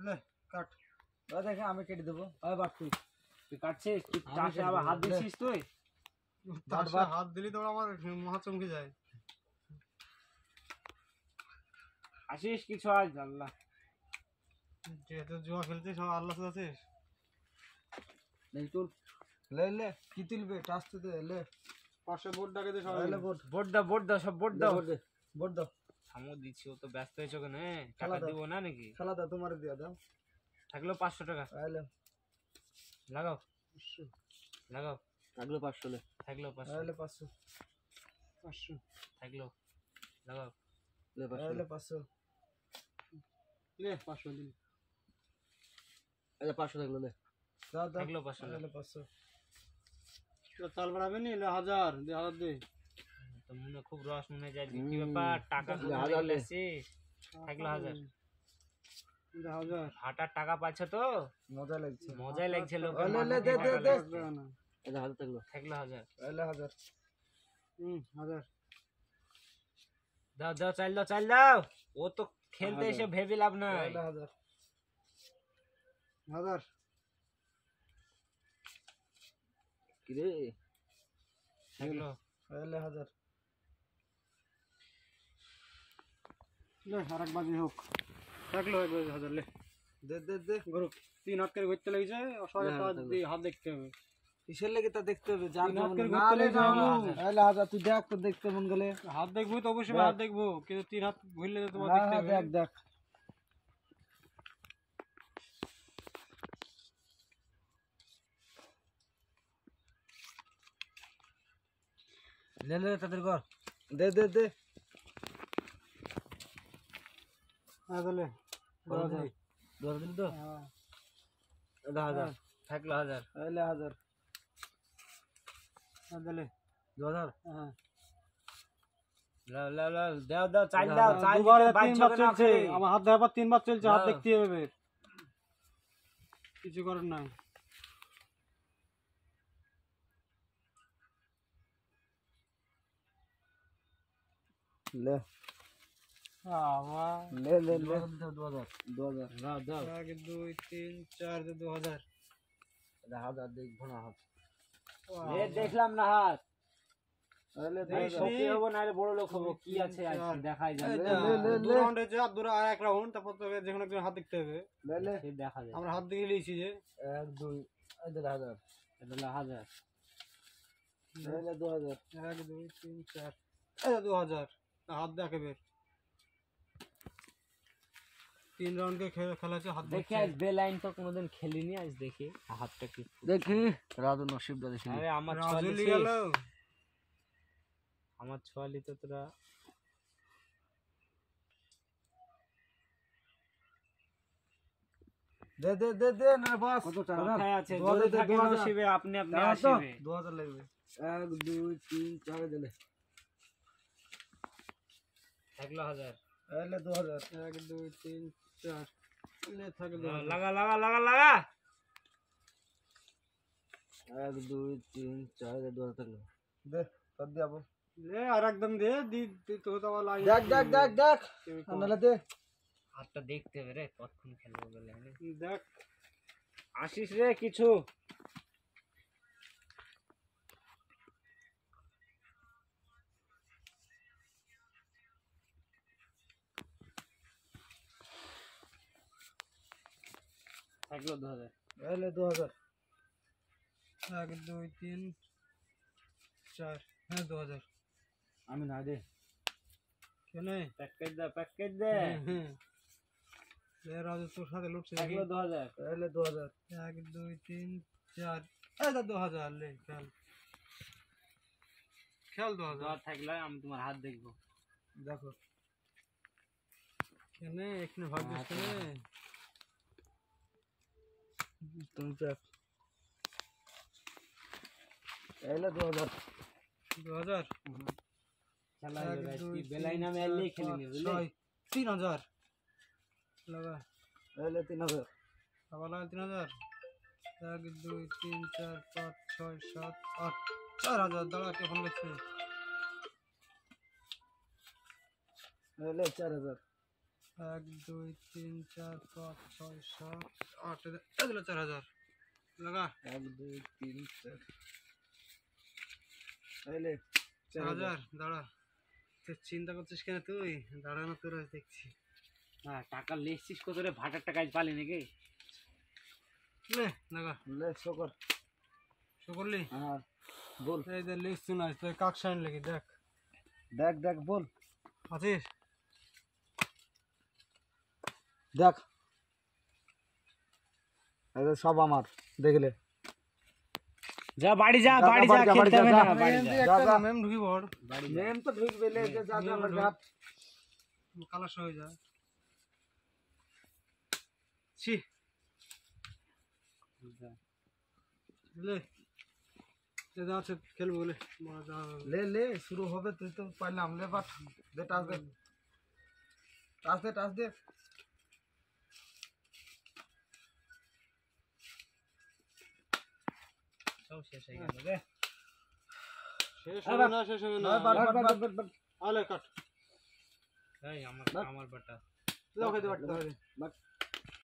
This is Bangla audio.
ले काट দেখে আমি কেটে দেবো। আয় বাট তুই কাটছিস, তুই আমি চাষে কেটে আবার দেবো, হাত লে। দিছিস তুই। ताशा हाथ दिली तो আমার মাথা চমকে যায়। আসিস কিছু আজ আল্লাহ যেহেতু জুয়া খেলছিস সব আল্লাহ আছিস। নেই তুল ले ले की तुलबे टास्क दे ले পাশে বোর্ড ডাকে দে সবাই। ले बोर्ड বোর্ড দাও সব বোর্ড দাও। दे बोर्ड दो থামো দিচ্ছি, ও তো ব্যস্ত হয়েছে ওখানে, টাকা খেলা দাও। দিব না নাকি? খেলা দাও তোমারে দিয়া দাও থাকলো 500 টাকা আইলে লাগাও লাগাও, আগলো 500 ले থাকলো 500 আইলে 500 থাকলো লাগাও ले 500 আইলে 500 ले 500 দিন। আইলে 500 থাকলো ले দাও দাও থাকলো 500 আইলে 500 তো চাল বাড়াবে নি le 1000 দে 1000 দে। তো মনে খুব রস মনে যায়, কি ব্যাপার টাকা হাজার লে। লেছিস? থাকলো 1000 দে 1000 হাটার টাকা পাচ্ছ তো মজা লাগছে মজাই লাগছে লোক। আইলে ले दे दे दे আইলে 1000 থাকলো থাকলো 1000 আইলে 1000 1000 দাও দাও চাল দাও। ও তো খেলতে এসে ভেবে লাভ নাই। আইলে 1000 1000 কি রে থাকলো আইলে 1000 ले আরেক বাজি হোক। থাকলো 1000 ले দে দে দে গরু 3 হাত করে ঘুরতে লেগেছে সবাই হাত দেখতে হবে। কিসের লাগে তা দেখতে হবে যার তিন হাত যেমন করে না ঘুরতে লে লেগে যাও যাবো। আইলে 1000 তুই দেখ তো দেখতে মন গেলে হাত দেখবো তো অবশ্যই হাত দেখবো, কিন্তু 3 হাত ঘুরলে তো তোমার হ্যাঁ দেখতে হ্যাঁ হবে। দেখ দেখ ले ले তাদের কর দে দে দে হ্যাঁ তাহলে 2000 দর দিন তো হ্যাঁ 1000 থাকলো 1000 আইলে 1000 হ্যাঁ তাহলে 2000 হ্যাঁ লাও দাও চাল দাও চাল দুবার দিতে তিনবার বাচ্চা চলছে, আমার হাত দেওয়ার পর 3 বার চলছে, হাত দাও। দেখতে হবে কিছু করার নাই। ले আমার ले ले ले 2000 2000 দাও দাও 1 2 3 4 2000 1000 দেখবো না হাত এ দেখলাম না হাত আইলে দেখ, সত্যি হবো না বড় লোক হবো, কি আছে আজ দেখাই যাবে। দু রাউন্ড হয়েছে, আর দুটো আর এক রাউন্ড, তারপর তো যেকোনো একজন হাত দেখতে হবে। ले ले সে দেখা যাবে। আমরা হাত দেখে নিয়েছি যে 1 2 আইলে 1000 এটা হলো 1000 আইলে 2000 1 2 3 4 এই 2000 হাত দেখে বের 3 রাউন্ড কে খেলা আছে হাত দেখে দেখে। আজ বেলাইন তো কোনোদিন খেলিনি, আজ দেখি হাতটা কি। দেখি রাজু নসিব দাদা ছিল আরে আমার রাজুলি ছোয়ালি গেল আমার ছোয়ালি তো তোরা দে দে দে দে না বাস কত টাকা কোথায় আছে? 2000 যদি দে, থাকে 2000 নসিবে আপনি আপনি দাঁড়া তো, আসবে। 2000 লাগবে 1 2 3 4 দিলে থাকলো 1000 আইলে 2000 1 2 3 4 লে থাকে লাগা লাগা লাগা লাগা 1 2 3 4 2000 থাকলো দে কত দিয়াবো লে আর একদম দে দি তো তো লাই দেখ দেখ দেখ দেখ নালে দে হাতটা দেখতে হবে রে, কতক্ষণ খেলবো বলে। দেখ আসিস রে কিছু থাকলো 2000 আইলে 2000 1 2 3 4 হ্যাঁ 2000 আমি না দে কেন প্যাকেজ দে লে রাজু তোর সাথে লুটছে থাকলো 2000 আইলে 2000 1 2 3 4 এই 2000 লে খেল খেল 2000 দর থাকলে আমি তোমার হাত দেখবো। দেখো কেন এখানে ভাগ দিস কেন তুমি দেখ আইলে 2000 2000 খেলা এক, হয়ে গেছে, দুই, কি তিন, বেলাই নামে চার, এলেই পাঁচ, খেলিনি বুঝলি। ছয়, 3000 লাগা আইলে 3000 আবার লাগা 3000 1 2 3 4 5 6 7 8 4000 দাঁড়া কে ফোন করছে আইলে 4000 1 2 3 4 5 6 7 8 এগুলো 4000 লাগা 1 2 3 4 তাইলে 4000 দাঁড়া তুই চিন্তা করছিস কেন তুই দাঁড়ানো তোর দেখছি হ্যাঁ টাকা লেখছিস কত রে ভাটার টাকা আজ পালি নাকি লে লাগা লে শকর শো করলি হ্যাঁ বল এই যে লিস্ট শুনাই তুই কাক সাইন লাগি দেখ দেখ দেখ বল আছিস দেখ এই যে সব আমার দেখলে যা বাড়ি যা যা, বাড়ি বাড়ি যা যা, বাড়ি খেলতে হবে যা, না যা। বাড়ি এখান যা থেকে যা, একটা যা। মেম ঢুকি পড় বাড়ি যা নেম তো ঢুকবে লে যে যা যা নিয়ম যা কালাস হয়ে যা ছি লে যা আছে খেলবো বলে মজা ले ले शुरू होवे তুই তো পারলাম ले বাট দে টাস দে টাস দে সব শেষ হয়ে গেল রে শেষ হবে না শেষ হবে না বাট আলে কাট এই আমার বাটা লাও খাইতে পারতে হবে বাট